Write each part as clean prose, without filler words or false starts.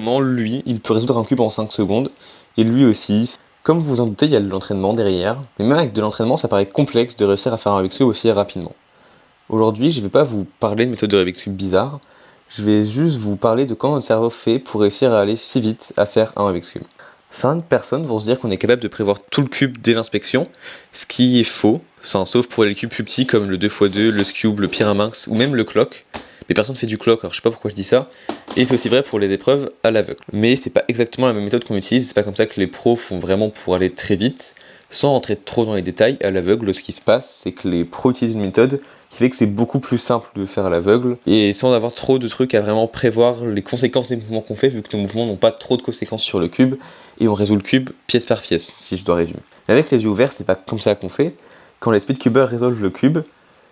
comment lui, il peut résoudre un cube en 5 secondes, et lui aussi. Comme vous vous en doutez, il y a de l'entraînement derrière, mais même avec de l'entraînement, ça paraît complexe de réussir à faire un Rubik's Cube aussi rapidement. Aujourd'hui, je ne vais pas vous parler de méthode de Rubik's Cube bizarre, je vais juste vous parler de comment notre cerveau fait pour réussir à aller si vite à faire un Rubik's Cube. Certaines personnes vont se dire qu'on est capable de prévoir tout le cube dès l'inspection, ce qui est faux, sauf pour les cubes plus petits comme le 2x2, le Cube, le Pyraminx ou même le clock. Mais personne ne fait du clock, alors je sais pas pourquoi je dis ça. Et c'est aussi vrai pour les épreuves à l'aveugle. Mais c'est pas exactement la même méthode qu'on utilise, c'est pas comme ça que les pros font vraiment pour aller très vite. Sans rentrer trop dans les détails, à l'aveugle, ce qui se passe, c'est que les pros utilisent une méthode qui fait que c'est beaucoup plus simple de faire à l'aveugle, et sans avoir trop de trucs à vraiment prévoir les conséquences des mouvements qu'on fait, vu que nos mouvements n'ont pas trop de conséquences sur le cube, et on résout le cube pièce par pièce, si je dois résumer. Mais avec les yeux ouverts, c'est pas comme ça qu'on fait. Quand les speedcubers résolvent le cube,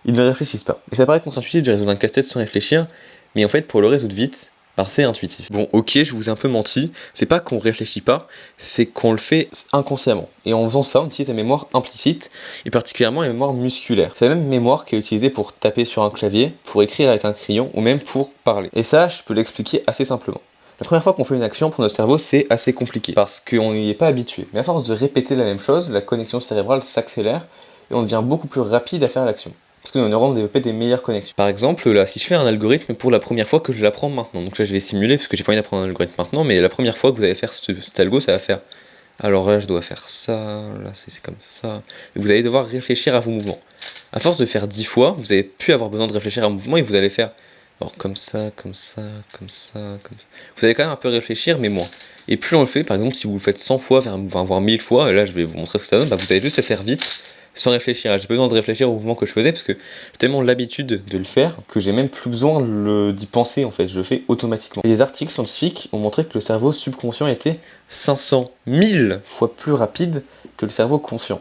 ils ne réfléchissent pas. Et ça paraît contre-intuitif de résoudre un casse-tête sans réfléchir, mais en fait, pour le résoudre vite, c'est intuitif. Bon, ok, je vous ai un peu menti, c'est pas qu'on réfléchit pas, c'est qu'on le fait inconsciemment. Et en faisant ça, on utilise la mémoire implicite, et particulièrement la mémoire musculaire. C'est la même mémoire qui est utilisée pour taper sur un clavier, pour écrire avec un crayon, ou même pour parler. Et ça, je peux l'expliquer assez simplement. La première fois qu'on fait une action pour notre cerveau, c'est assez compliqué, parce qu'on n'y est pas habitué. Mais à force de répéter la même chose, la connexion cérébrale s'accélère, et on devient beaucoup plus rapide à faire l'action. Parce que nos neurones développent des meilleures connexions. Par exemple, là, si je fais un algorithme pour la première fois que je l'apprends maintenant, donc là je vais simuler parce que j'ai pas envie d'apprendre un algorithme maintenant, mais la première fois que vous allez faire cet algo, ça va faire. Alors là, je dois faire ça, là c'est comme ça. Et vous allez devoir réfléchir à vos mouvements. À force de faire 10 fois, vous n'allez plus avoir besoin de réfléchir à un mouvement et vous allez faire. Alors comme ça, comme ça, comme ça, comme ça. Vous allez quand même un peu réfléchir, mais moins. Et plus on le fait, par exemple, si vous le faites 100 fois, voire 1000 fois, et là je vais vous montrer ce que ça donne, vous allez juste le faire vite. Sans réfléchir, j'ai besoin de réfléchir au mouvement que je faisais parce que j'ai tellement l'habitude de le faire que j'ai même plus besoin d'y penser en fait, je le fais automatiquement. Et des articles scientifiques ont montré que le cerveau subconscient était 500 000 fois plus rapide que le cerveau conscient.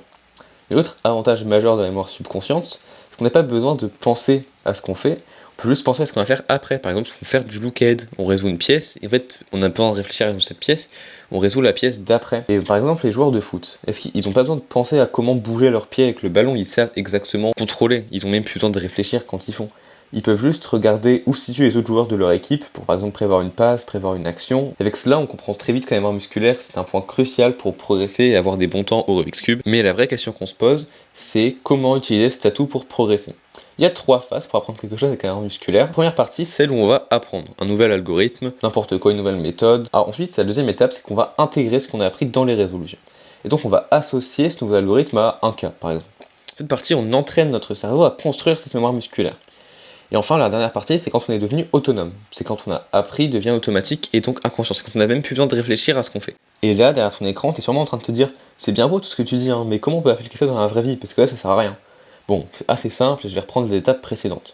Et l'autre avantage majeur de la mémoire subconsciente, c'est qu'on n'a pas besoin de penser à ce qu'on fait, on peut juste penser à ce qu'on va faire après. Par exemple, si on fait du look-ahead, on résout une pièce, et en fait, on n'a pas besoin de réfléchir à cette pièce, on résout la pièce d'après. Et par exemple, les joueurs de foot, est-ce qu'ils n'ont pas besoin de penser à comment bouger leurs pieds avec le ballon, ils savent exactement contrôler, ils ont même plus besoin de réfléchir quand ils font. Ils peuvent juste regarder où se situent les autres joueurs de leur équipe pour par exemple prévoir une passe, prévoir une action. Avec cela, on comprend très vite que la mémoire musculaire, c'est un point crucial pour progresser et avoir des bons temps au Rubik's Cube. Mais la vraie question qu'on se pose, c'est comment utiliser cet atout pour progresser. Il y a 3 phases pour apprendre quelque chose avec la mémoire musculaire. La première partie, c'est celle où on va apprendre un nouvel algorithme, n'importe quoi, une nouvelle méthode. Alors ensuite, la deuxième étape, c'est qu'on va intégrer ce qu'on a appris dans les résolutions. Et donc on va associer ce nouvel algorithme à un cas, par exemple. Cette partie, on entraîne notre cerveau à construire cette mémoire musculaire. Et enfin, la dernière partie, c'est quand on est devenu autonome. C'est quand on a appris, devient automatique et donc inconscient. C'est quand on n'a même plus besoin de réfléchir à ce qu'on fait. Et là, derrière ton écran, tu es sûrement en train de te dire c'est bien beau tout ce que tu dis, hein, mais comment on peut appliquer ça dans la vraie vie? Parce que là, ça sert à rien. Bon, c'est assez simple et je vais reprendre les étapes précédentes.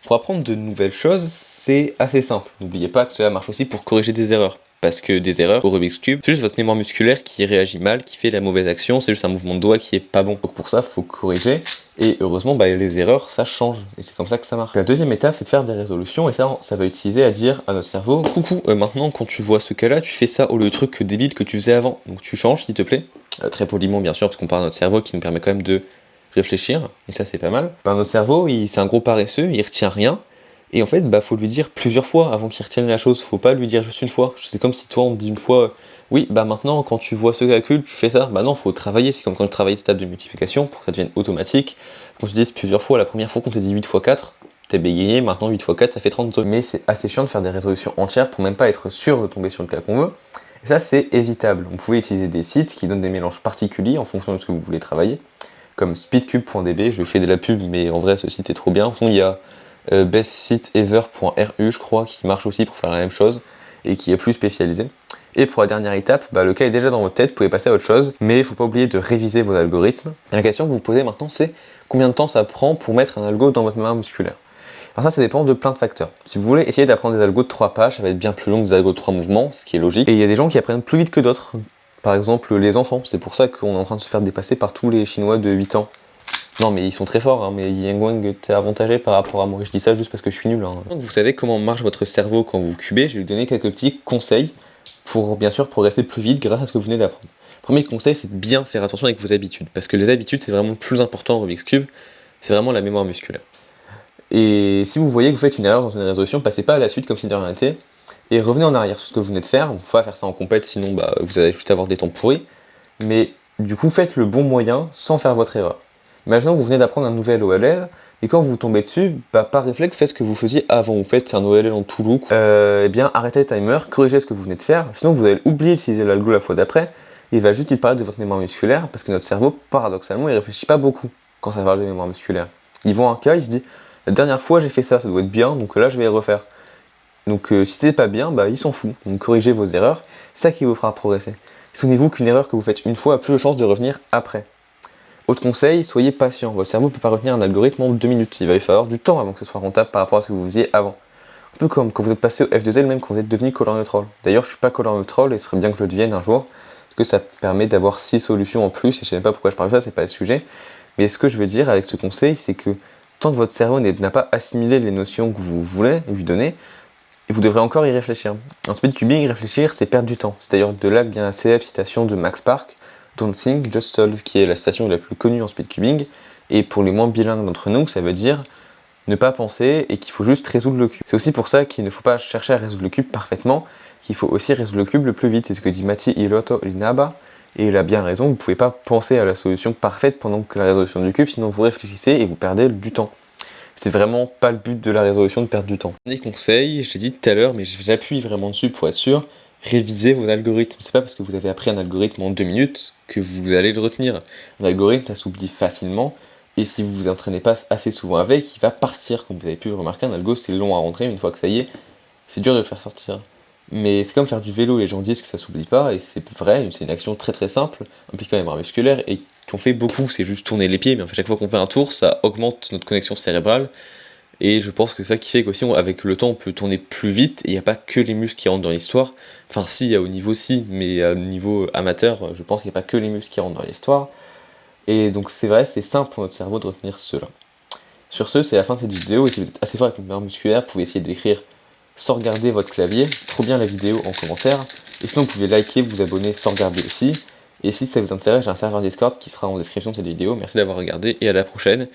Pour apprendre de nouvelles choses, c'est assez simple. N'oubliez pas que cela marche aussi pour corriger des erreurs. Parce que des erreurs au Rubik's Cube, c'est juste votre mémoire musculaire qui réagit mal, qui fait la mauvaise action, c'est juste un mouvement de doigt qui est pas bon. Donc pour ça, faut corriger. Et heureusement, les erreurs, ça change. Et c'est comme ça que ça marche. La deuxième étape, c'est de faire des résolutions. Et ça va utiliser à dire à notre cerveau, coucou, maintenant quand tu vois ce cas-là, tu fais ça au lieu de truc débile que tu faisais avant. Donc tu changes, s'il te plaît. Très poliment, bien sûr, parce qu'on parle de notre cerveau qui nous permet quand même de réfléchir. Et ça, c'est pas mal. Notre cerveau, c'est un gros paresseux, il retient rien. Et en fait, faut lui dire plusieurs fois avant qu'il retienne la chose. Faut pas lui dire juste une fois. C'est comme si toi, on te dit une fois, oui, maintenant, quand tu vois ce calcul, tu fais ça. Non, faut travailler. C'est comme quand tu travailles tes tables de multiplication pour que ça devienne automatique. Quand tu dis plusieurs fois, la première fois qu'on te dit 8 x 4, t'es bégayé, maintenant 8 x 4, ça fait 32. Mais c'est assez chiant de faire des résolutions entières pour même pas être sûr de tomber sur le cas qu'on veut. Et ça, c'est évitable. Vous pouvez utiliser des sites qui donnent des mélanges particuliers en fonction de ce que vous voulez travailler, comme speedcube.db. Je fais de la pub, mais en vrai, ce site est trop bien. Il y a bestsiteever.ru je crois qui marche aussi pour faire la même chose et qui est plus spécialisé. Et pour la dernière étape, le cas est déjà dans votre tête, vous pouvez passer à autre chose, mais il ne faut pas oublier de réviser vos algorithmes. Et la question que vous vous posez maintenant, c'est combien de temps ça prend pour mettre un algo dans votre mémoire musculaire? Alors ça dépend de plein de facteurs. Si vous voulez essayer d'apprendre des algos de 3 pages, ça va être bien plus long que des algos de 3 mouvements, ce qui est logique. Et il y a des gens qui apprennent plus vite que d'autres. Par exemple les enfants, c'est pour ça qu'on est en train de se faire dépasser par tous les Chinois de 8 ans. Non mais ils sont très forts, mais Yang Wang t'es avantagé par rapport à moi, je dis ça juste parce que je suis nul. Donc vous savez comment marche votre cerveau quand vous cubez, je vais vous donner quelques petits conseils pour bien sûr progresser plus vite grâce à ce que vous venez d'apprendre. Premier conseil, c'est de bien faire attention avec vos habitudes, parce que les habitudes c'est vraiment le plus important au Rubik's Cube, c'est vraiment la mémoire musculaire. Et si vous voyez que vous faites une erreur dans une résolution, passez pas à la suite comme si de rien n'était, et revenez en arrière sur ce que vous venez de faire. Il faut pas faire ça en compète, sinon vous allez juste avoir des temps pourris. Mais du coup, faites le bon moyen sans faire votre erreur. Imaginons que vous venez d'apprendre un nouvel OLL, et quand vous tombez dessus, par réflexe, faites ce que vous faisiez avant. Vous faites un OLL en tout look. Eh bien, arrêtez le timer, corrigez ce que vous venez de faire, sinon vous allez oublier d'utiliser l'algo la fois d'après, et il va juste disparaître de votre mémoire musculaire, parce que notre cerveau, paradoxalement, il réfléchit pas beaucoup quand ça parle de mémoire musculaire. Il voit un cas, il se dit, la dernière fois j'ai fait ça, ça doit être bien, donc là je vais le refaire. Donc si c'est pas bien, il s'en fout. Donc corrigez vos erreurs, c'est ça qui vous fera progresser. Souvenez-vous qu'une erreur que vous faites une fois a plus de chances de revenir après. Autre conseil, soyez patient. Votre cerveau ne peut pas retenir un algorithme en 2 minutes. Il va y falloir du temps avant que ce soit rentable par rapport à ce que vous faisiez avant. Un peu comme quand vous êtes passé au F2L, même quand vous êtes devenu color neutral. D'ailleurs, je suis pas color neutral et ce serait bien que je le devienne un jour, parce que ça permet d'avoir 6 solutions en plus, et je sais même pas pourquoi je parle de ça, c'est pas le sujet. Mais ce que je veux dire avec ce conseil, c'est que tant que votre cerveau n'a pas assimilé les notions que vous voulez lui donner, vous devrez encore y réfléchir. En speedcubing, réfléchir, c'est perdre du temps. C'est d'ailleurs de là que vient la célèbre citation de Max Park, Don't think, just solve, qui est la citation la plus connue en speedcubing. Et pour les moins bilingues d'entre nous, ça veut dire ne pas penser et qu'il faut juste résoudre le cube. C'est aussi pour ça qu'il ne faut pas chercher à résoudre le cube parfaitement, qu'il faut aussi résoudre le cube le plus vite. C'est ce que dit Matti Ilotto Linaba, et il a bien raison, vous ne pouvez pas penser à la solution parfaite pendant que la résolution du cube, sinon vous réfléchissez et vous perdez du temps. C'est vraiment pas le but de la résolution de perdre du temps. Dernier conseil, je l'ai dit tout à l'heure, mais j'appuie vraiment dessus pour être sûr, révisez vos algorithmes. C'est pas parce que vous avez appris un algorithme en 2 minutes que vous allez le retenir. Un algorithme, ça s'oublie facilement, et si vous vous entraînez pas assez souvent avec, il va partir. Comme vous avez pu le remarquer, un algo c'est long à rentrer, mais une fois que ça y est, c'est dur de le faire sortir. Mais c'est comme faire du vélo, les gens disent que ça s'oublie pas, et c'est vrai, c'est une action très très simple, impliquant les bras musculaires, et qu'on fait beaucoup, c'est juste tourner les pieds, mais en fait chaque fois qu'on fait un tour, ça augmente notre connexion cérébrale, et je pense que ça qui fait qu'aussi avec le temps on peut tourner plus vite, et il n'y a pas que les muscles qui rentrent dans l'histoire, enfin si, au niveau si, mais au niveau amateur, je pense qu'il n'y a pas que les muscles qui rentrent dans l'histoire, et donc c'est vrai, c'est simple pour notre cerveau de retenir cela. Sur ce, c'est la fin de cette vidéo, et si vous êtes assez fort avec une mémoire musculaire, vous pouvez essayer d'écrire sans regarder votre clavier, trop bien la vidéo en commentaire, et sinon vous pouvez liker, vous abonner sans regarder aussi, et si ça vous intéresse, j'ai un serveur Discord qui sera en description de cette vidéo. Merci d'avoir regardé et à la prochaine.